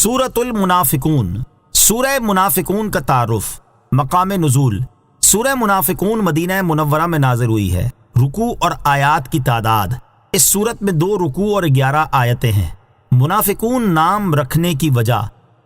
سورۃ المنافقون، سورہ منافقون کا تعارف، مقام نزول۔ سورہ منافقون مدینہ منورہ میں نازل ہوئی ہے۔ رکوع اور آیات کی تعداد، اس سورت میں 2 رکوع اور 11 آیتیں ہیں۔ منافقون نام رکھنے کی وجہ،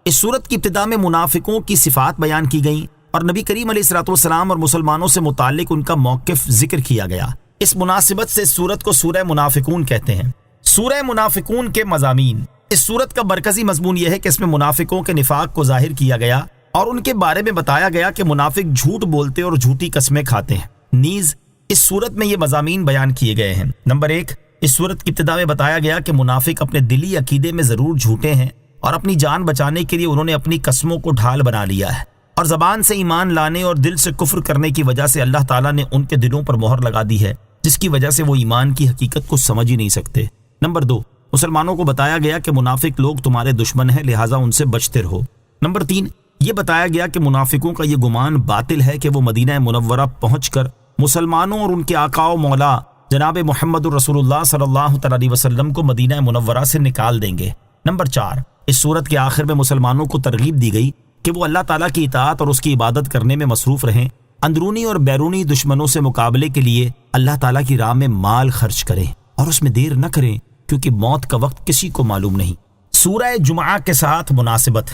اس سورت کی ابتدا میں منافقوں کی صفات بیان کی گئیں اور نبی کریم علیہ الصلوۃ والسلام اور مسلمانوں سے متعلق ان کا موقف ذکر کیا گیا۔ اس مناسبت سے اس سورت کو سورہ منافقون کہتے ہیں۔ سورہ منافقون کے مضامین، اس سورت کا مرکزی مضمون یہ ہے کہ اس میں منافقوں کے نفاق کو ظاہر کیا گیا اور ان کے بارے میں بتایا گیا کہ منافق جھوٹ بولتے اور جھوٹی قسمیں کھاتے ہیں۔ نیز اس سورت میں یہ مضامین بیان کیے گئے ہیں۔ نمبر 1، اس سورت کی ابتدا میں بتایا گیا کہ منافق اپنے دلی عقیدے میں ضرور جھوٹے ہیں اور اپنی جان بچانے کے لیے انہوں نے اپنی قسموں کو ڈھال بنا لیا ہے، اور زبان سے ایمان لانے اور دل سے کفر کرنے کی وجہ سے اللہ تعالیٰ نے ان کے دلوں پر مہر لگا دی ہے، جس کی وجہ سے وہ ایمان کی حقیقت کو سمجھ ہی نہیں سکتے۔ نمبر 2، مسلمانوں کو بتایا گیا کہ منافق لوگ تمہارے دشمن ہیں، لہٰذا ان سے بچتے رہو۔ نمبر 3، یہ بتایا گیا کہ منافقوں کا یہ گمان باطل ہے کہ وہ مدینہ منورہ پہنچ کر مسلمانوں اور ان کے آقا و مولا جناب محمد الرسول اللہ صلی اللہ تعالی علیہ وسلم کو مدینہ منورہ سے نکال دیں گے۔ نمبر 4، اس سورت کے آخر میں مسلمانوں کو ترغیب دی گئی کہ وہ اللہ تعالیٰ کی اطاعت اور اس کی عبادت کرنے میں مصروف رہیں، اندرونی اور بیرونی دشمنوں سے مقابلے کے لیے اللہ تعالیٰ کی راہ میں مال خرچ کریں اور اس میں دیر نہ کریں، کیونکہ موت کا وقت کسی کو معلوم نہیں۔ سورہ جمعہ کے ساتھ مناسبت،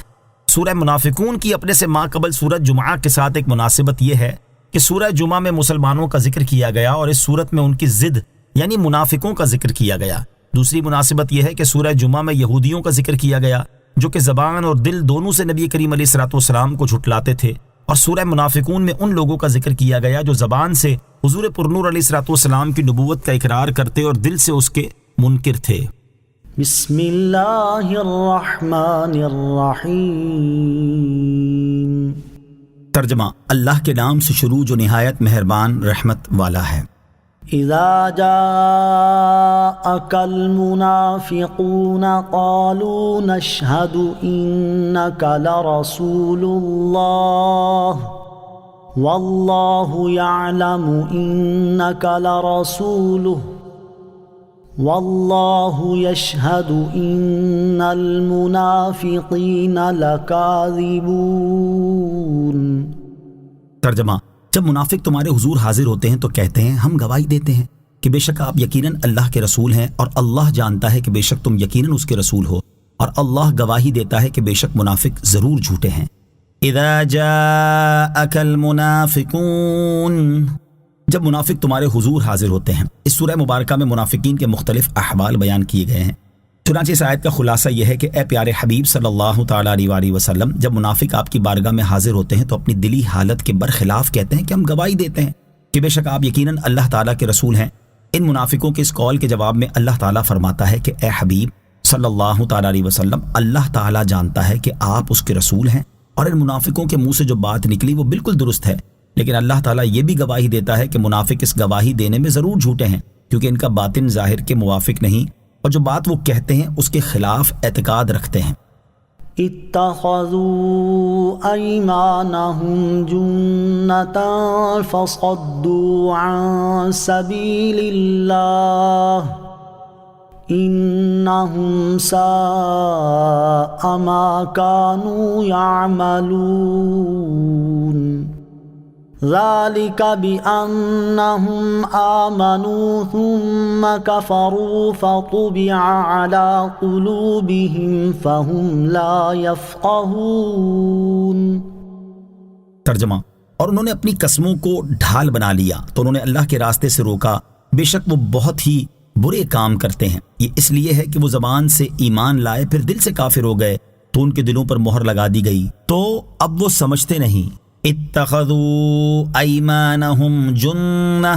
سورہ منافقون کی اپنے سے ماقبل سورۃ جمعہ کے ساتھ ایک مناسبت یہ ہے کہ سورہ جمعہ میں مسلمانوں کا ذکر کیا گیا اور اس سورت میں ان کی ضد یعنی منافقوں کا ذکر کیا گیا۔ دوسری مناسبت یہ ہے کہ سورہ جمعہ میں یہودیوں کا ذکر کیا گیا جو کہ زبان اور دل دونوں سے نبی کریم علیہ الصلوۃ والسلام کو جھٹلاتے تھے، اور سورہ منافقون میں ان لوگوں کا ذکر کیا گیا جو زبان سے حضور پرنور علیہ الصلوۃ والسلام کی نبوت کا اقرار کرتے اور دل سے اس کے منکر تھے۔ بسم اللہ الرحمن الرحیم۔ ترجمہ، اللہ کے نام سے شروع جو نہایت مہربان رحمت والا ہے۔ اذا جاءك المنافقون قالوا نشهد انك لرسول الله والله يعلم انك لرسوله والله يشهد ان المنافقين لكاذبون۔ ترجمہ، جب منافق تمہارے حضور حاضر ہوتے ہیں تو کہتے ہیں ہم گواہی دیتے ہیں کہ بے شک آپ یقیناً اللہ کے رسول ہیں، اور اللہ جانتا ہے کہ بے شک تم یقیناً اس کے رسول ہو، اور اللہ گواہی دیتا ہے کہ بے شک منافق ضرور جھوٹے ہیں۔ اذا جاءک المنافقون، جب منافق تمہارے حضور حاضر ہوتے ہیں۔ اس سورہ مبارکہ میں منافقین کے مختلف احوال بیان کیے گئے ہیں۔ چنانچہ اس آیت کا خلاصہ یہ ہے کہ اے پیارے حبیب صلی اللہ تعالی علیہ وآلہ وسلم، جب منافق آپ کی بارگاہ میں حاضر ہوتے ہیں تو اپنی دلی حالت کے برخلاف کہتے ہیں کہ ہم گواہی دیتے ہیں کہ بے شک آپ یقیناً اللہ تعالیٰ کے رسول ہیں۔ ان منافقوں کے اس قول کے جواب میں اللہ تعالیٰ فرماتا ہے کہ اے حبیب صلی اللہ تعالی علیہ وسلم، اللہ تعالیٰ جانتا ہے کہ آپ اس کے رسول ہیں، اور ان منافقوں کے منہ سے جو بات نکلی وہ بالکل درست ہے، لیکن اللہ تعالیٰ یہ بھی گواہی دیتا ہے کہ منافق اس گواہی دینے میں ضرور جھوٹے ہیں، کیونکہ ان کا باطن ظاہر کے موافق نہیں، اور جو بات وہ کہتے ہیں اس کے خلاف اعتقاد رکھتے ہیں۔ اتخذوا ایمانہم جنتا فصدوا عن سبیل اللہ انہم ساء ما كانوا يعملون۔ ذلك بأنهم آمنوا ثم كفروا فطبع على قلوبهم فهم لا يفقهون۔ ترجمہ، اور انہوں نے اپنی قسموں کو ڈھال بنا لیا تو انہوں نے اللہ کے راستے سے روکا، بے شک وہ بہت ہی برے کام کرتے ہیں۔ یہ اس لیے ہے کہ وہ زبان سے ایمان لائے پھر دل سے کافر ہو گئے تو ان کے دلوں پر مہر لگا دی گئی، تو اب وہ سمجھتے نہیں۔ اتخذوا ایمانہم جنہ،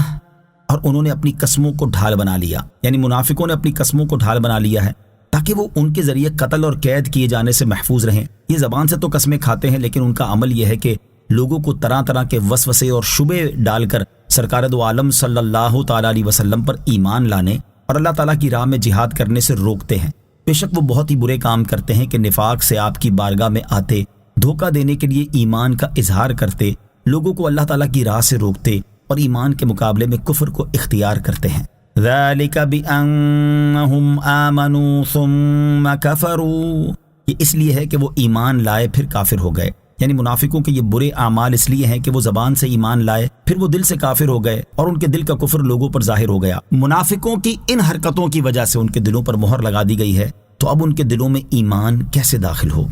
اور انہوں نے اپنی قسموں کو ڈھال بنا لیا، یعنی منافقوں نے اپنی قسموں کو ڈھال بنا لیا ہے تاکہ وہ ان کے ذریعے قتل اور قید کیے جانے سے محفوظ رہیں۔ یہ زبان سے تو قسمیں کھاتے ہیں، لیکن ان کا عمل یہ ہے کہ لوگوں کو طرح طرح کے وسوسے اور شبے ڈال کر سرکار دو عالم صلی اللہ تعالی علیہ وسلم پر ایمان لانے اور اللہ تعالیٰ کی راہ میں جہاد کرنے سے روکتے ہیں۔ بے شک وہ بہت ہی برے کام کرتے ہیں کہ نفاق سے آپ کی بارگاہ میں آتے، دھوکہ دینے کے لیے ایمان کا اظہار کرتے، لوگوں کو اللہ تعالیٰ کی راہ سے روکتے اور ایمان کے مقابلے میں کفر کو اختیار کرتے ہیں۔ ذَلِكَ بِأَنَّهُمْ آمَنُوا ثُمَّ كَفَرُوا، یہ اس لیے ہے کہ وہ ایمان لائے پھر کافر ہو گئے، یعنی منافقوں کے یہ برے اعمال اس لیے ہیں کہ وہ زبان سے ایمان لائے پھر وہ دل سے کافر ہو گئے اور ان کے دل کا کفر لوگوں پر ظاہر ہو گیا۔ منافقوں کی ان حرکتوں کی وجہ سے ان کے دلوں پر مہر لگا دی گئی ہے، تو اب ان کے دلوں میں ایمان کیسے داخل ہو؟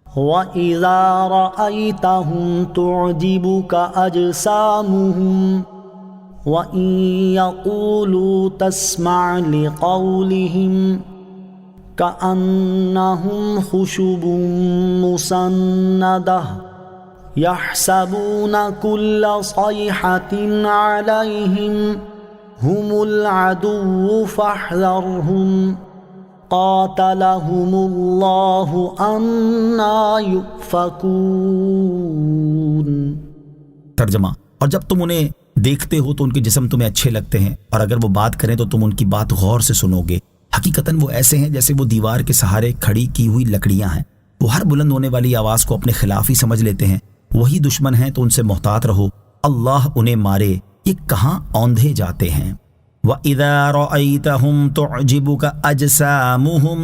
وَإِذَا رَأَيْتَهُمْ تُعْجِبُكَ أَجْسَامُهُمْ وَإِن يَقُولُوا تَسْمَعْ لِقَوْلِهِمْ كَأَنَّهُمْ خُشُبٌ مُّسَنَّدَةٌ يَحْسَبُونَ كُلَّ صَيْحَةٍ عَلَيْهِمْ هُمُ الْعَدُوُّ فَاحْذَرْهُمْ قَاتَلَهُمُ اللَّهُ أَنَّىٰ يُؤْفَكُونَ۔ ترجمہ: اور جب تم انہیں دیکھتے ہو تو ان کے جسم تمہیں اچھے لگتے ہیں، اور اگر وہ بات کریں تو تم ان کی بات غور سے سنو گے۔ حقیقتاً وہ ایسے ہیں جیسے وہ دیوار کے سہارے کھڑی کی ہوئی لکڑیاں ہیں، وہ ہر بلند ہونے والی آواز کو اپنے خلاف ہی سمجھ لیتے ہیں۔ وہی دشمن ہیں تو ان سے محتاط رہو، اللہ انہیں مارے، یہ کہاں اوندھے جاتے ہیں۔ وَإِذَا رَأَيْتَهُمْ تُعْجِبُكَ أَجْسَامُهُمْ،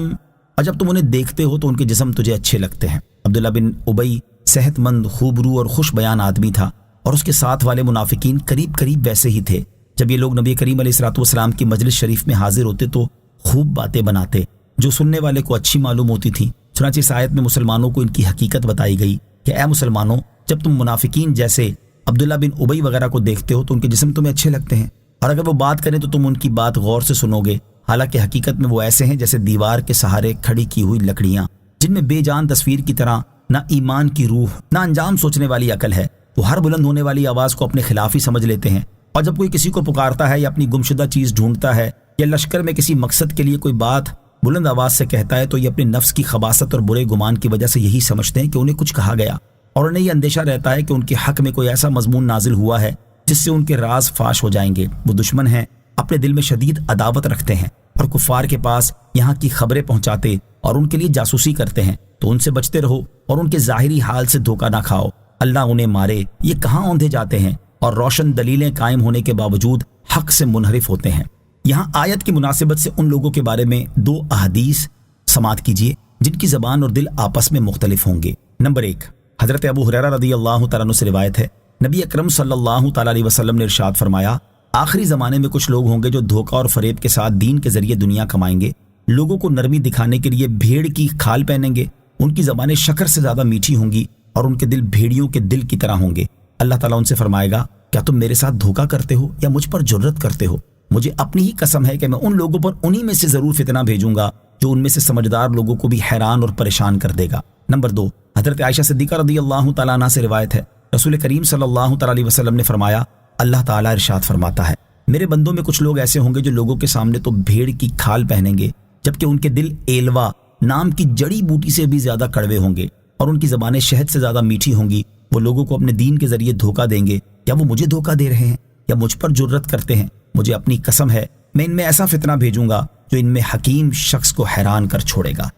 اور جب تم انہیں دیکھتے ہو تو ان کے جسم تجھے اچھے لگتے ہیں۔ عبداللہ بن ابی صحت مند، خوبرو اور خوش بیان آدمی تھا، اور اس کے ساتھ والے منافقین قریب قریب ویسے ہی تھے۔ جب یہ لوگ نبی کریم علیہ الصلوۃ کی مجلس شریف میں حاضر ہوتے تو خوب باتیں بناتے جو سننے والے کو اچھی معلوم ہوتی تھی۔ چنانچہ اس آیت میں مسلمانوں کو ان کی حقیقت بتائی گئی کہ اے مسلمانوں، جب تم منافقین جیسے عبداللہ بن ابی وغیرہ کو دیکھتے ہو تو ان کے جسم تمہیں اچھے لگتے ہیں، اور اگر وہ بات کریں تو تم ان کی بات غور سے سنو گے، حالانکہ حقیقت میں وہ ایسے ہیں جیسے دیوار کے سہارے کھڑی کی ہوئی لکڑیاں، جن میں بے جان تصویر کی طرح نہ ایمان کی روح نہ انجام سوچنے والی عقل ہے۔ وہ ہر بلند ہونے والی آواز کو اپنے خلاف ہی سمجھ لیتے ہیں، اور جب کوئی کسی کو پکارتا ہے یا اپنی گمشدہ چیز ڈھونڈتا ہے یا لشکر میں کسی مقصد کے لیے کوئی بات بلند آواز سے کہتا ہے تو یہ اپنے نفس کی خباثت اور برے گمان کی وجہ سے یہی سمجھتے ہیں کہ انہیں کچھ کہا گیا، اور انہیں یہ اندیشہ رہتا ہے کہ ان کے حق میں کوئی ایسا مضمون نازل ہوا ہے جس سے ان کے راز فاش ہو جائیں گے۔ وہ دشمن ہیں، اپنے دل میں شدید عداوت رکھتے ہیں، اور کفار کے پاس یہاں کی خبریں پہنچاتے اور ان کے لیے جاسوسی کرتے ہیں، تو ان سے بچتے رہو اور ان کے ظاہری حال سے دھوکہ نہ کھاؤ، اللہ انہیں مارے، یہ کہاں اوندھے جاتے ہیں اور روشن دلیلیں قائم ہونے کے باوجود حق سے منحرف ہوتے ہیں۔ یہاں آیت کی مناسبت سے ان لوگوں کے بارے میں دو احادیث سماعت کیجیے جن کی زبان اور دل آپس میں مختلف ہوں گے۔ نمبر 1، حضرت ابو ہریرہ رضی اللہ تعالیٰ عنہ سے روایت ہے، نبی اکرم صلی اللہ تعالیٰ علیہ وسلم نے ارشاد فرمایا، آخری زمانے میں کچھ لوگ ہوں گے جو دھوکہ اور فریب کے ساتھ دین کے ذریعے دنیا کمائیں گے، لوگوں کو نرمی دکھانے کے لیے بھیڑ کی کھال پہنیں گے، ان کی زبانیں شکر سے زیادہ میٹھی ہوں گی اور ان کے دل بھیڑیوں کے دل کی طرح ہوں گے۔ اللہ تعالیٰ ان سے فرمائے گا، کیا تم میرے ساتھ دھوکہ کرتے ہو یا مجھ پر جرت کرتے ہو؟ مجھے اپنی ہی قسم ہے کہ میں ان لوگوں پر انہی میں سے ضرور فتنہ بھیجوں گا جو ان میں سے سمجھدار لوگوں کو بھی حیران اور پریشان کر دے گا۔ نمبر 2، حضرت عائشہ صدیقہ رضی اللہ تعالیٰ عنہ سے روایت ہے، رسول کریم صلی اللہ تعالیٰ علیہ وسلم نے فرمایا، اللہ تعالیٰ ارشاد فرماتا ہے، میرے بندوں میں کچھ لوگ ایسے ہوں گے جو لوگوں کے سامنے تو بھیڑ کی کھال پہنیں گے، جبکہ ان کے دل ایلوا نام کی جڑی بوٹی سے بھی زیادہ کڑوے ہوں گے، اور ان کی زبانیں شہد سے زیادہ میٹھی ہوں گی۔ وہ لوگوں کو اپنے دین کے ذریعے دھوکہ دیں گے، یا وہ مجھے دھوکہ دے رہے ہیں یا مجھ پر جرت کرتے ہیں، مجھے اپنی قسم ہے میں ان میں ایسا فتنہ بھیجوں گا جو ان میں حکیم شخص کو حیران کر چھوڑے گا۔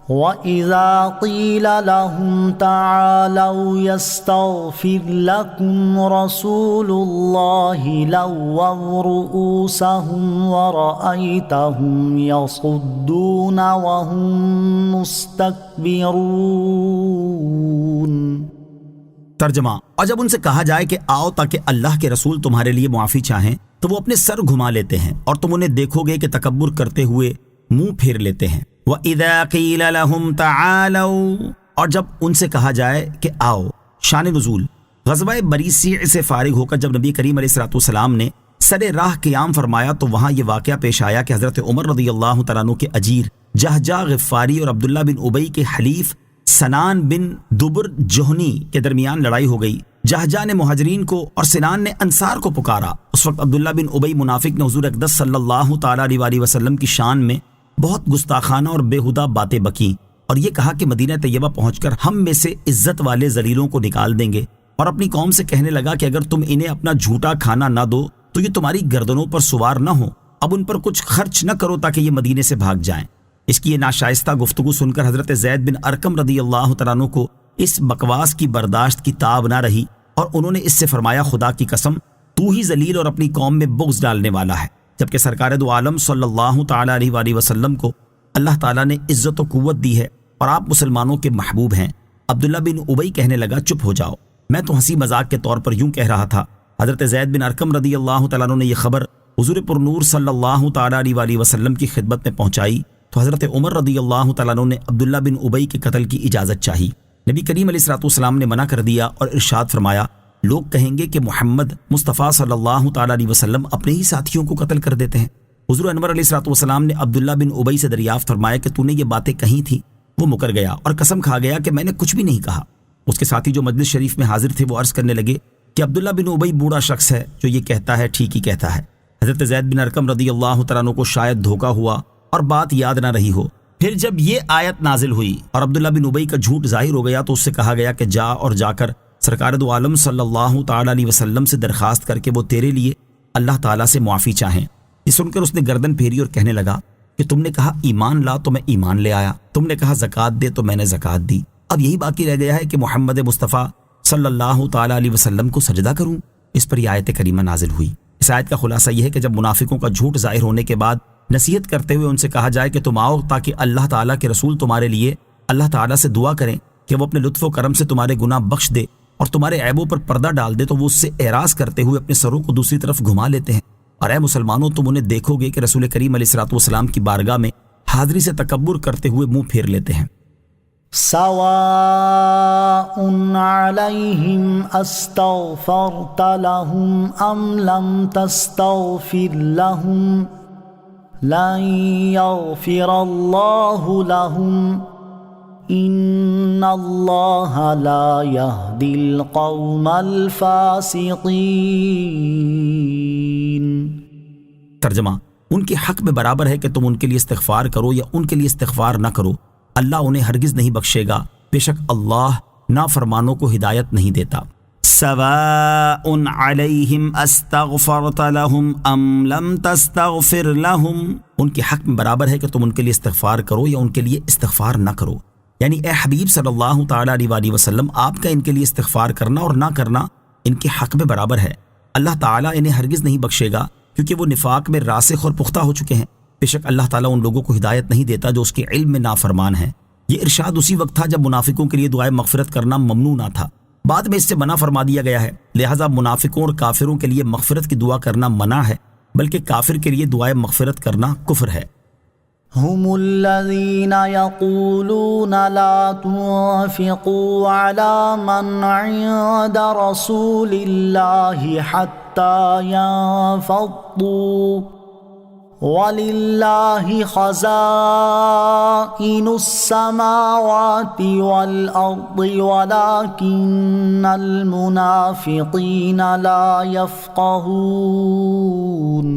وَإِذَا قِيلَ لَهُمْ تَعَالَوْا يَسْتَغْفِرْ لَكُمْ رَسُولُ اللَّهِ لَوَّوْا رُءُوسَهُمْ وَرَأَيْتَهُمْ يَصُدُّونَ وَهُمْ مُسْتَكْبِرُونَ۔ ترجمہ، اور جب ان سے کہا جائے کہ آؤ تاکہ اللہ کے رسول تمہارے لیے معافی چاہیں تو وہ اپنے سر گھما لیتے ہیں، اور تم انہیں دیکھو گے کہ تکبر کرتے ہوئے منہ پھیر لیتے ہیں۔ وَإِذَا قِيلَ لَهُمْ تَعَالَوْا، اور جب ان سے کہا جائے کہ آؤ۔ شان نزول، غزوہ مریسیع سے فارغ ہو کر جب نبی کریم علیہ السلام نے سر راہ قیام فرمایا تو وہاں یہ واقعہ پیش آیا کہ حضرت عمر رضی اللہ تعالیٰ عنہ کے اجیر جہجہ غفاری اور عبداللہ بن ابی کے حلیف سنان بن دبر جوہنی کے درمیان لڑائی ہو گئی۔ جہجہ نے مہاجرین کو اور سنان نے انصار کو پکارا۔ اس وقت عبداللہ بن ابی منافق نے حضور اقدس صلی اللہ تعالیٰ علیہ وسلم کی شان میں بہت گستاخانہ اور بےہودہ باتیں بکیں، اور یہ کہا کہ مدینہ طیبہ پہنچ کر ہم میں سے عزت والے ذلیلوں کو نکال دیں گے، اور اپنی قوم سے کہنے لگا کہ اگر تم انہیں اپنا جھوٹا کھانا نہ دو تو یہ تمہاری گردنوں پر سوار نہ ہو، اب ان پر کچھ خرچ نہ کرو تاکہ یہ مدینے سے بھاگ جائیں۔ اس کی یہ ناشائستہ گفتگو سن کر حضرت زید بن ارقم رضی اللہ تعالیٰ عنہ کو اس بکواس کی برداشت کی تاب نہ رہی، اور انہوں نے اس سے فرمایا، خدا کی قسم تو ہی ذلیل اور اپنی قوم میں بغض ڈالنے والا ہے، جبکہ سرکار دو عالم صلی اللہ تعالیٰ علیہ وسلم کو اللہ تعالیٰ نے عزت و قوت دی ہے اور آپ مسلمانوں کے محبوب ہیں۔ عبداللہ بن ابی کہنے لگا چپ ہو جاؤ، میں تو ہنسی مذاق کے طور پر یوں کہہ رہا تھا۔ حضرت زید بن ارقم رضی اللہ تعالیٰ عنہ نے یہ خبر حضور پر نور صلی اللہ تعالیٰ علیہ وسلم کی خدمت میں پہنچائی تو حضرت عمر رضی اللہ تعالیٰ عنہ نے عبداللہ بن ابی کے قتل کی اجازت چاہی۔ نبی کریم علیہ السلام نے منع کر دیا اور ارشاد فرمایا لوگ کہیں گے کہ محمد مصطفیٰ صلی اللہ تعالیٰ علیہ وسلم اپنے ہی ساتھیوں کو قتل کر دیتے ہیں۔ حضور انور علیہ السلام نے عبداللہ بن ابی سے دریافت فرمایا کہ تو نے یہ باتیں کہی تھی؟ وہ مکر گیا اور قسم کھا گیا کہ میں نے کچھ بھی نہیں کہا۔ اس کے ساتھی جو مجلس شریف میں حاضر تھے وہ عرض کرنے لگے کہ عبداللہ بن ابی بوڑھا شخص ہے، جو یہ کہتا ہے ٹھیک ہی کہتا ہے۔ حضرت زید بن ارقم رضی اللہ تعالیٰ عنہ کو شاید دھوکا ہوا اور بات یاد نہ رہی ہو۔ پھر جب یہ آیت نازل ہوئی اور عبداللہ بن ابی کا جھوٹ ظاہر ہو گیا تو اس سے کہا گیا کہ جا کر سرکار دو عالم صلی اللہ تعالیٰ علیہ وسلم سے درخواست کر کے وہ تیرے لیے اللہ تعالیٰ سے معافی چاہیں۔ یہ سن کر اس نے گردن پھیری اور کہنے لگا کہ تم نے کہا ایمان لا تو میں ایمان لے آیا، تم نے کہا زکوٰۃ دے تو میں نے زکوٰۃ دی، اب یہی باقی رہ گیا ہے کہ محمد مصطفیٰ صلی اللہ تعالیٰ علیہ وسلم کو سجدہ کروں۔ اس پر یہ آیت کریمہ نازل ہوئی۔ اس آیت کا خلاصہ یہ ہے کہ جب منافقوں کا جھوٹ ظاہر ہونے کے بعد نصیحت کرتے ہوئے ان سے کہا جائے کہ تم آؤ تاکہ اللہ تعالیٰ کے رسول تمہارے لیے اللہ تعالیٰ سے دعا کریں کہ وہ اپنے لطف و کرم سے تمہارے گناہ بخش دے اور تمہارے عیبوں پر پردہ ڈال دے، تو وہ اس سے اعراض کرتے ہوئے اپنے سروں کو دوسری طرف گھما لیتے ہیں۔ اور اے مسلمانوں، تم انہیں دیکھو گے کہ رسول کریم علیہ السلام کی بارگاہ میں حاضری سے تکبر کرتے ہوئے منہ پھیر لیتے ہیں۔ سواء علیہم استغفرت لہم ام لم تستغفر لہم لن یغفر اللہ لہم ان اللہ لا یہدی القوم الفاسقین۔ ترجمہ: ان کے حق میں برابر ہے کہ تم ان کے لیے استغفار کرو یا ان کے لیے استغفار نہ کرو، اللہ انہیں ہرگز نہیں بخشے گا، بے شک اللہ نافرمانوں کو ہدایت نہیں دیتا۔ سواء علیہم استغفرت لہم ام لم تستغفر لہم، ان کے حق میں برابر ہے کہ تم ان کے لیے استغفار کرو یا ان کے لیے استغفار نہ کرو، یعنی اے حبیب صلی اللہ تعالیٰ علیہ وسلم، آپ کا ان کے لیے استغفار کرنا اور نہ کرنا ان کے حق میں برابر ہے۔ اللہ تعالیٰ انہیں ہرگز نہیں بخشے گا کیونکہ وہ نفاق میں راسخ اور پختہ ہو چکے ہیں۔ بے شک اللہ تعالیٰ ان لوگوں کو ہدایت نہیں دیتا جو اس کے علم میں نافرمان ہیں۔ یہ ارشاد اسی وقت تھا جب منافقوں کے لیے دعائے مغفرت کرنا ممنوع نہ تھا، بعد میں اس سے منع فرما دیا گیا ہے، لہٰذا منافقوں اور کافروں کے لیے مغفرت کی دعا کرنا منع ہے، بلکہ کافر کے لیے دعائے مغفرت کرنا کفر ہے۔ هم الذين يقولون لا تنفقوا على من عند رسول الله حتى ينفضوا وَلِلَّهِ خَزَائِنُ السَّمَاوَاتِ وَالْأَرْضِ وَلَكِنَّ الْمُنَافِقِينَ لَا يَفْقَهُونَ۔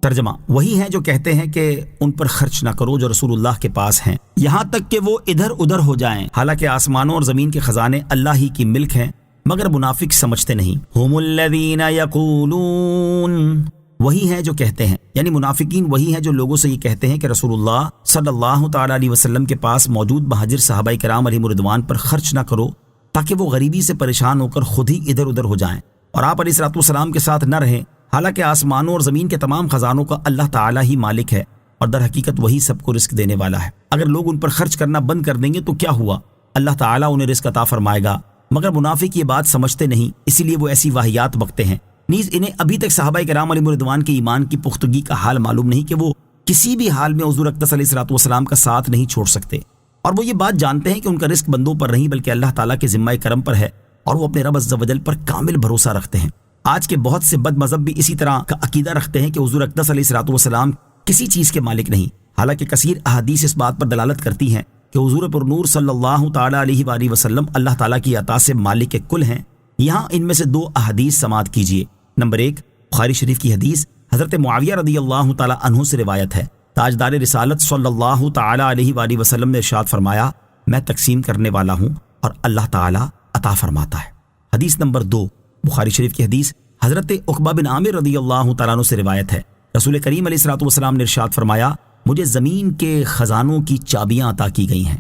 ترجمہ: وہی ہیں جو کہتے ہیں کہ ان پر خرچ نہ کرو جو رسول اللہ کے پاس ہیں، یہاں تک کہ وہ ادھر ادھر ہو جائیں، حالانکہ آسمانوں اور زمین کے خزانے اللہ ہی کی ملک ہیں، مگر منافق سمجھتے نہیں۔ هم الذین یقولون، وہی ہیں جو کہتے ہیں، یعنی منافقین وہی ہیں جو لوگوں سے یہ کہتے ہیں کہ رسول اللہ صلی اللہ تعالیٰ علیہ وسلم کے پاس موجود مہاجر صحابہ کرام علیہم رضوان پر خرچ نہ کرو تاکہ وہ غریبی سے پریشان ہو کر خود ہی ادھر ادھر ہو جائیں اور آپ علیہ الصلوۃ والسلام کے ساتھ نہ رہیں، حالانکہ آسمانوں اور زمین کے تمام خزانوں کا اللہ تعالیٰ ہی مالک ہے اور در حقیقت وہی سب کو رزق دینے والا ہے۔ اگر لوگ ان پر خرچ کرنا بند کر دیں گے تو کیا ہوا، اللہ تعالیٰ انہیں رزق عطا فرمائے گا، مگر منافق یہ بات سمجھتے نہیں، اسی لیے وہ ایسی واہیات بکتے ہیں۔ نیز انہیں ابھی تک صحابہ کرام علیہم رضوان کے ایمان کی پختگی کا حال معلوم نہیں کہ وہ کسی بھی حال میں حضور اقدس علیہ الصلوۃ والسلام کا ساتھ نہیں چھوڑ سکتے، اور وہ یہ بات جانتے ہیں کہ ان کا رزق بندوں پر نہیں بلکہ اللہ تعالیٰ کے ذمہ کرم پر ہے، اور وہ اپنے رب عز و جل پر کامل بھروسہ رکھتے ہیں۔ آج کے بہت سے بد مذہب بھی اسی طرح کا عقیدہ رکھتے ہیں کہ حضور اقدس علیہ الصلوۃ والسلام کسی چیز کے مالک نہیں، حالانکہ کثیر احادیث اس بات پر دلالت کرتی ہیں کہ حضور پر نور صلی اللہ تعالیٰ علیہ وآلہ وسلم اللہ تعالیٰ کی عطا سے مالک کل ہیں۔ یہاں ان میں سے دو احادیث سماعت کیجیے۔ نمبر 1، بخاری شریف کی حدیث حضرت معاویہ رضی اللہ تعالیٰ عنہ سے روایت ہے، تاجدار رسالت صلی اللہ تعالیٰ علیہ وآلہ وسلم نے ارشاد فرمایا، میں تقسیم کرنے والا ہوں اور اللہ تعالیٰ عطا فرماتا ہے۔ حدیث نمبر 2، بخاری شریف کی حدیث حضرت عقبہ بن عامر رضی اللہ تعالیٰ عنہ سے روایت ہے، رسول کریم علیہ الصلوۃ والسلام نے ارشاد فرمایا، مجھے زمین کے خزانوں کی چابیاں عطا کی گئی ہیں۔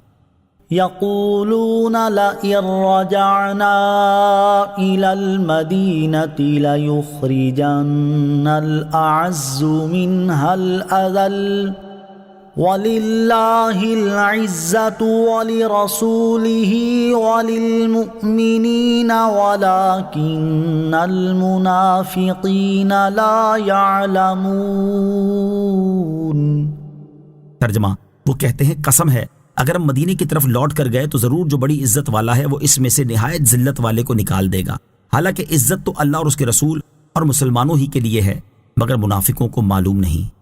یقولون لئن رجعنا إلى المدینة لیخرجن الأعز منها الأذل وَلِلَّهِ الْعِزَّةُ وَلِرَسُولِهِ وَلِلْمُؤْمِنِينَ وَلَكِنَّ الْمُنَافِقِينَ لَا يَعْلَمُونَ۔ ترجمہ، وہ کہتے ہیں قسم ہے اگر ہم مدینے کی طرف لوٹ کر گئے تو ضرور جو بڑی عزت والا ہے وہ اس میں سے نہایت ذلت والے کو نکال دے گا، حالانکہ عزت تو اللہ اور اس کے رسول اور مسلمانوں ہی کے لیے ہے، مگر منافقوں کو معلوم نہیں۔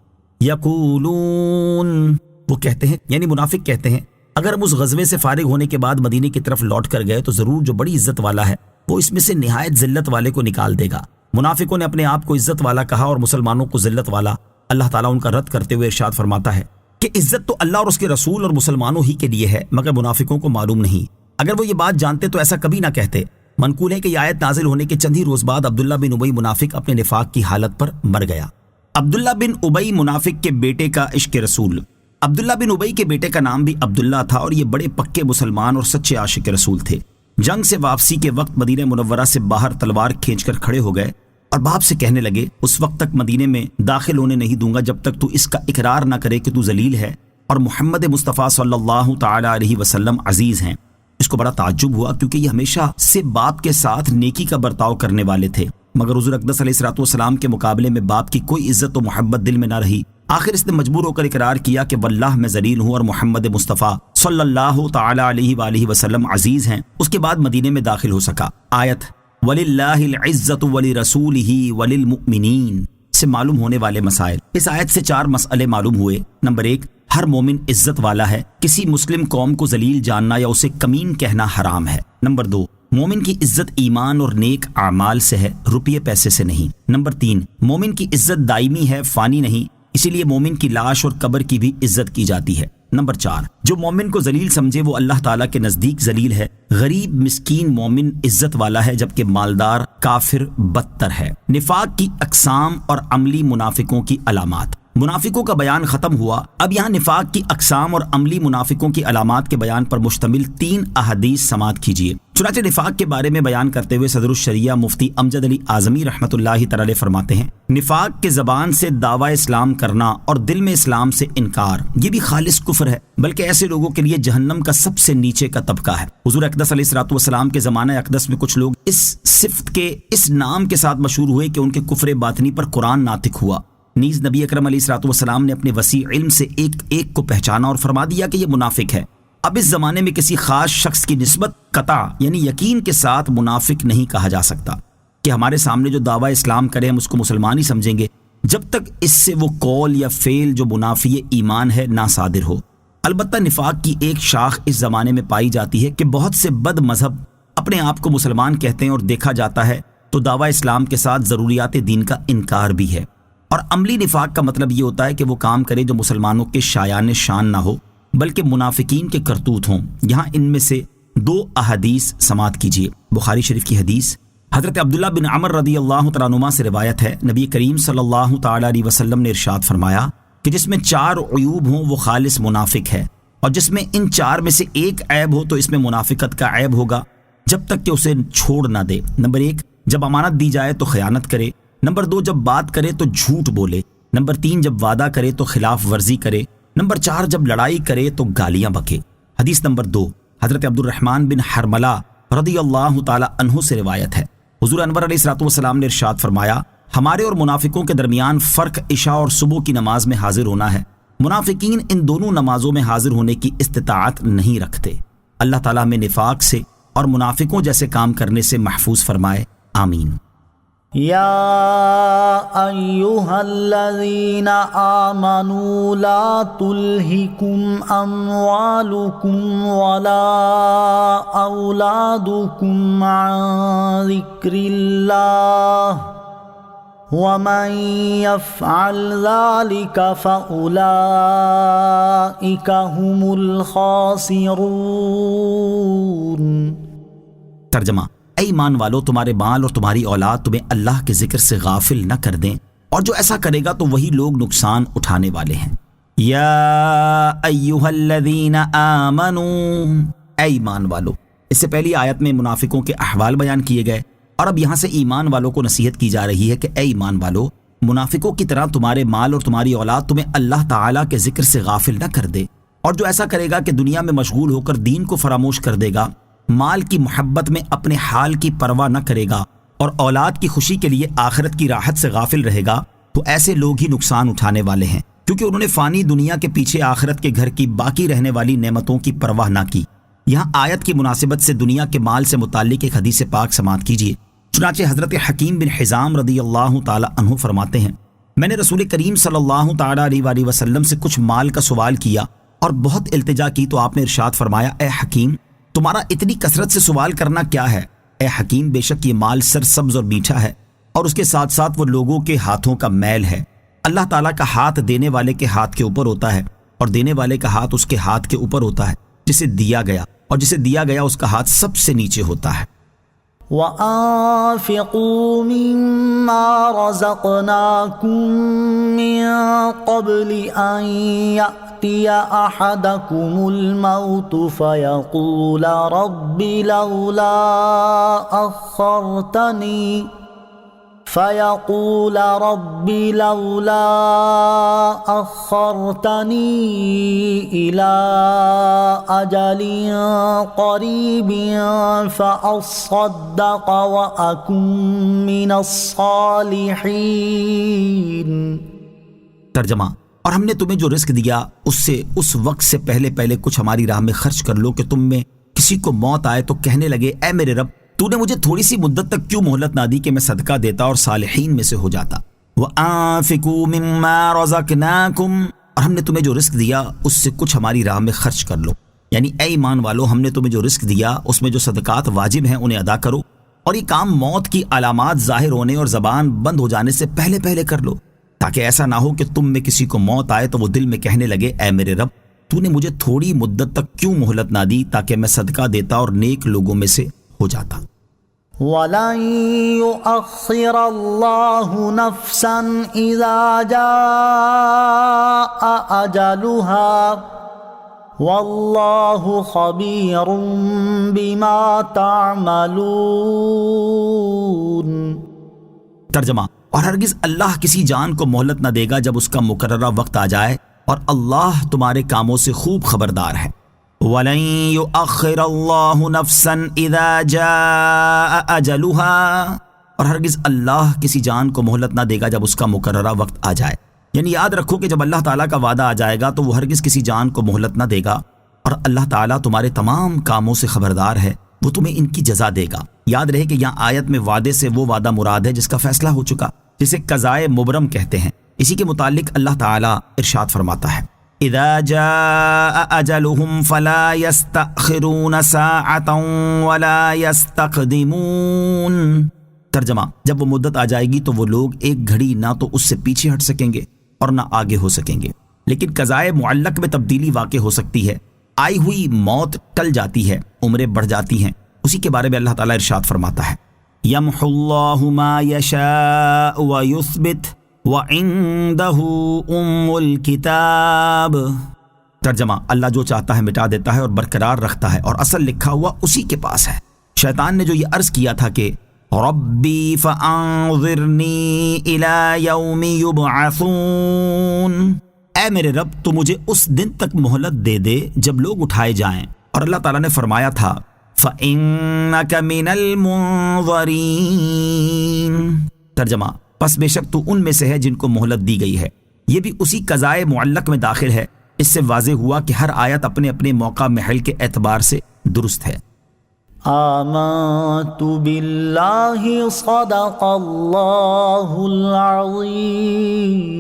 یقولون، وہ کہتے ہیں یعنی منافق کہتے ہیں اگر ہم اس غزوے سے فارغ ہونے کے بعد مدینے کی طرف لوٹ کر گئے تو ضرور جو بڑی عزت والا ہے وہ اس میں سے نہایت ذلت والے کو نکال دے گا۔ منافقوں نے اپنے آپ کو عزت والا کہا اور مسلمانوں کو ذلت والا۔ اللہ تعالیٰ ان کا رد کرتے ہوئے ارشاد فرماتا ہے کہ عزت تو اللہ اور اس کے رسول اور مسلمانوں ہی کے لیے ہے، مگر منافقوں کو معلوم نہیں۔ اگر وہ یہ بات جانتے تو ایسا کبھی نہ کہتے۔ منقول ہے کہ یہ آیت نازل ہونے کے چند ہی روز بعد عبداللہ بن ابی منافق اپنے نفاق کی حالت پر مر گیا۔ عبداللہ بن ابی منافق کے بیٹے کا عشق رسول۔ عبداللہ بن ابی کے بیٹے کا نام بھی عبداللہ تھا اور یہ بڑے پکے مسلمان اور سچے عاشق رسول تھے۔ جنگ سے واپسی کے وقت مدینہ منورہ سے باہر تلوار کھینچ کر کھڑے ہو گئے اور باپ سے کہنے لگے اس وقت تک مدینے میں داخل ہونے نہیں دوں گا جب تک تو اس کا اقرار نہ کرے کہ تو ذلیل ہے اور محمد مصطفیٰ صلی اللہ تعالی علیہ وسلم عزیز ہیں۔ اس کو بڑا تعجب ہوا کیونکہ یہ ہمیشہ سے باپ کے ساتھ نیکی کا برتاؤ کرنے والے تھے، مگر حضور اقدس علیہ الصلوۃ والسلام کے مقابلے میں باپ کی کوئی عزت و محبت دل میں نہ رہی۔ آخر اس نے مجبور ہو کر اقرار کیا کہ واللہ میں ذلیل ہوں اور محمد مصطفیٰ صلی اللہ تعالی علیہ وآلہ وسلم عزیز ہیں۔ اس کے بعد مدینے میں داخل ہو سکا۔ آیت وَلِلَّهِ الْعِزَّةُ وَلِرَسُولِهِ وَلِلْمُؤْمِنِينَ سے معلوم ہونے والے مسائل۔ اس آیت سے 4 مسئلے معلوم ہوئے۔ نمبر 1، ہر مومن عزت والا ہے، کسی مسلم قوم کو ذلیل جاننا یا اسے کمین کہنا حرام ہے۔ نمبر 2، مومن کی عزت ایمان اور نیک اعمال سے ہے، روپیے پیسے سے نہیں۔ نمبر 3، مومن کی عزت دائمی ہے، فانی نہیں، اسی لیے مومن کی لاش اور قبر کی بھی عزت کی جاتی ہے۔ نمبر 4، جو مومن کو ذلیل سمجھے وہ اللہ تعالیٰ کے نزدیک ذلیل ہے۔ غریب مسکین مومن عزت والا ہے جبکہ مالدار کافر بدتر ہے۔ نفاق کی اقسام اور عملی منافقوں کی علامات۔ منافقوں کا بیان ختم ہوا، اب یہاں نفاق کی اقسام اور عملی منافقوں کی علامات کے بیان پر مشتمل 3 احادیث سماعت کیجیے۔ چنانچہ نفاق کے بارے میں بیان کرتے ہوئے صدر الشریعہ مفتی امجد علی اعظمی رحمۃ اللہ تعالی علیہ فرماتے ہیں نفاق کے زبان سے دعویٰ اسلام کرنا اور دل میں اسلام سے انکار یہ بھی خالص کفر ہے، بلکہ ایسے لوگوں کے لیے جہنم کا سب سے نیچے کا طبقہ ہے۔ حضور اقدس علیہ الصلوۃ والسلام کے زمانہ اقدس میں کچھ لوگ اس صفت کے اس نام کے ساتھ مشہور ہوئے کہ ان کے کفر باطنی پر قرآن ناطق ہوا۔ نیز نبی اکرم علیہ الصلوۃ والسلام نے اپنے وسیع علم سے ایک ایک کو پہچانا اور فرما دیا کہ یہ منافق ہے۔ اب اس زمانے میں کسی خاص شخص کی نسبت قطع یعنی یقین کے ساتھ منافق نہیں کہا جا سکتا کہ ہمارے سامنے جو دعویٰ اسلام کرے ہم اس کو مسلمان ہی سمجھیں گے جب تک اس سے وہ قول یا فعل جو منافی ایمان ہے نہ صادر ہو۔ البتہ نفاق کی ایک شاخ اس زمانے میں پائی جاتی ہے کہ بہت سے بد مذہب اپنے آپ کو مسلمان کہتے ہیں اور دیکھا جاتا ہے تو دعویٰ اسلام کے ساتھ ضروریات دین کا انکار بھی ہے۔ اور عملی نفاق کا مطلب یہ ہوتا ہے کہ وہ کام کرے جو مسلمانوں کے شایان شان نہ ہو بلکہ منافقین کے کرتوت ہوں۔ یہاں ان میں سے 2 احادیث سماعت کیجیے۔ بخاری شریف کی حدیث حضرت عبداللہ بن عمر رضی اللہ تعالیٰ عنہما سے روایت ہے، نبی کریم صلی اللہ تعالیٰ علیہ وسلم نے ارشاد فرمایا کہ جس میں 4 عیوب ہوں وہ خالص منافق ہے، اور جس میں ان 4 میں سے ایک عیب ہو تو اس میں منافقت کا عیب ہوگا جب تک کہ اسے چھوڑ نہ دے۔ نمبر 1، جب امانت دی جائے تو خیانت کرے۔ نمبر 2، جب بات کرے تو جھوٹ بولے۔ نمبر 3، جب وعدہ کرے تو خلاف ورزی کرے۔ نمبر 4، جب لڑائی کرے تو گالیاں بکے۔ حدیث نمبر 2، حضرت عبد الرحمن بن حرملہ رضی اللہ تعالی عنہ سے روایت ہے، حضور انور علیہ الصلوۃ والسلام نے ارشاد فرمایا ہمارے اور منافقوں کے درمیان فرق عشاء اور صبح کی نماز میں حاضر ہونا ہے۔ منافقین ان دونوں نمازوں میں حاضر ہونے کی استطاعت نہیں رکھتے۔ اللہ تعالیٰ ہمیں نفاق سے اور منافقوں جیسے کام کرنے سے محفوظ فرمائے، آمین۔ یا ایہا الذین آمنوا لا تلہکم اموالکم ولا اولادکم عن ذکر اللہ ومن یفعل ذلک فاولئک هم الخاسرون۔ ترجمہ، اے ایمان والو تمہارے مال اور تمہاری اولاد تمہیں اللہ کے ذکر سے غافل نہ کر دیں، اور جو ایسا کرے گا تو وہی لوگ نقصان اٹھانے والے ہیں۔ یا ایہا الذین آمنوا، اے ایمان والو۔ اس سے پہلی آیت میں منافقوں کے احوال بیان کیے گئے اور اب یہاں سے ایمان والوں کو نصیحت کی جا رہی ہے کہ اے ایمان والو منافقوں کی طرح تمہارے مال اور تمہاری اولاد تمہیں اللہ تعالیٰ کے ذکر سے غافل نہ کر دے، اور جو ایسا کرے گا کہ دنیا میں مشغول ہو کر دین کو فراموش کر دے گا، مال کی محبت میں اپنے حال کی پرواہ نہ کرے گا اور اولاد کی خوشی کے لیے آخرت کی راحت سے غافل رہے گا، تو ایسے لوگ ہی نقصان اٹھانے والے ہیں، کیونکہ انہوں نے فانی دنیا کے پیچھے آخرت کے گھر کی باقی رہنے والی نعمتوں کی پرواہ نہ کی۔ یہاں آیت کی مناسبت سے دنیا کے مال سے متعلق ایک حدیث پاک سماعت کیجیے۔ چنانچہ حضرت حکیم بن حزام رضی اللہ تعالی عنہ فرماتے ہیں، میں نے رسول کریم صلی اللہ تعالی علیہ وآلہ وسلم سے کچھ مال کا سوال کیا اور بہت التجا کی، تو آپ نے ارشاد فرمایا، اے حکیم، تمہارا اتنی کثرت سے سوال کرنا کیا ہے؟ اے حکیم، بے شک یہ مال سرسبز اور میٹھا ہے، اور اس کے ساتھ ساتھ وہ لوگوں کے ہاتھوں کا میل ہے۔ اللہ تعالیٰ کا ہاتھ دینے والے کے ہاتھ کے اوپر ہوتا ہے، اور دینے والے کا ہاتھ اس کے ہاتھ کے اوپر ہوتا ہے جسے دیا گیا، اور جسے دیا گیا اس کا ہاتھ سب سے نیچے ہوتا ہے۔ وَأَنفِقُوا مِمَّا رَزَقْنَاكُم مِّن قَبْلِ أَن يَأْتِيَ أَحَدَكُمُ الْمَوْتُ فَيَقُولَ رَبِّ لَوْلَا أَخَّرْتَنِي إِلَىٰ أَجَلٍ قَرِيبٍ فَأَصَّدَّقَ وَأَكُن مِّنَ الصَّالِحِينَ۔ ترجمہ، اور ہم نے تمہیں جو رزق دیا اس سے اس وقت سے پہلے کچھ ہماری راہ میں خرچ کر لو کہ تم میں کسی کو موت آئے تو کہنے لگے، اے میرے رب، تو نے مجھے تھوڑی سی مدت تک کیوں مہلت نہ دی کہ میں صدقہ دیتا اور صالحین میں سے ہو جاتا۔ وَأَنفِقُوا مِمَّا رَزَقْنَاكُمْ، اور ہم نے تمہیں جو رزق دیا اس سے کچھ ہماری راہ میں خرچ کر لو، یعنی اے ایمان والو، ہم نے تمہیں جو رزق دیا اس میں جو صدقات واجب ہیں انہیں ادا کرو، اور یہ کام موت کی علامات ظاہر ہونے اور زبان بند ہو جانے سے پہلے کر لو، تاکہ ایسا نہ ہو کہ تم میں کسی کو موت آئے تو وہ دل میں کہنے لگے، اے میرے رب، تو نے مجھے تھوڑی مدت تک کیوں مہلت نہ دی تاکہ میں صدقہ دیتا اور نیک لوگوں میں سے ہو جاتا۔ وَلَن يُؤَخِّرَ اللَّهُ نَفْسًا إِذَا جَاءَ أَجَلُهَا وَاللَّهُ خَبِيرٌ بِمَا تَعْمَلُونَ۔ ترجمہ، اور ہرگز اللہ کسی جان کو مہلت نہ دے گا جب اس کا مقررہ وقت آ جائے، اور اللہ تمہارے کاموں سے خوب خبردار ہے۔ وَلَن يُؤَخِّرَ اللَّهُ نَفْسًا إِذَا جَاءَ أَجَلُهَا، اور ہرگز اللہ کسی جان کو مہلت نہ دے گا جب اس کا مقررہ وقت آ جائے، یعنی یاد رکھو کہ جب اللہ تعالیٰ کا وعدہ آ جائے گا تو وہ ہرگز کسی جان کو مہلت نہ دے گا، اور اللہ تعالیٰ تمہارے تمام کاموں سے خبردار ہے، وہ تمہیں ان کی جزا دے گا۔ یاد رہے کہ یہاں آیت میں وعدے سے وہ وعدہ مراد ہے جس کا فیصلہ ہو چکا، جسے قضائے مبرم کہتے ہیں۔ اسی کے متعلق اللہ تعالیٰ ارشاد فرماتا ہے، اذا جاء اجلهم فلا يستأخرون ساعة ولا يستقدمون۔ ترجمہ، جب وہ مدت آ جائے گی تو وہ لوگ ایک گھڑی نہ تو اس سے پیچھے ہٹ سکیں گے اور نہ آگے ہو سکیں گے، لیکن قضائے معلق میں تبدیلی واقع ہو سکتی ہے، آئی ہوئی موت ٹل جاتی ہے، عمریں بڑھ جاتی ہیں۔ اسی کے بارے میں اللہ تعالیٰ ارشاد فرماتا ہے، یمحو اللہ ما یشاء ویثبت وعنده الکتاب۔ ترجمہ، اللہ جو چاہتا ہے مٹا دیتا ہے اور برقرار رکھتا ہے، اور اصل لکھا ہوا اسی کے پاس ہے۔ شیطان نے جو یہ عرض کیا تھا کہ ربی فانظرنی الی یوم یبعثون، اے میرے رب تو مجھے اس دن تک مہلت دے دے جب لوگ اٹھائے جائیں، اور اللہ تعالیٰ نے فرمایا تھا فإنک من المنظرین۔ ترجمہ، پس بے شک تو ان میں سے ہے جن کو مہلت دی گئی ہے۔ یہ بھی اسی قضائے معلق میں داخل ہے۔ اس سے واضح ہوا کہ ہر آیت اپنے اپنے موقع محل کے اعتبار سے درست ہے۔ آمنت باللہ صدق اللہ العظیم۔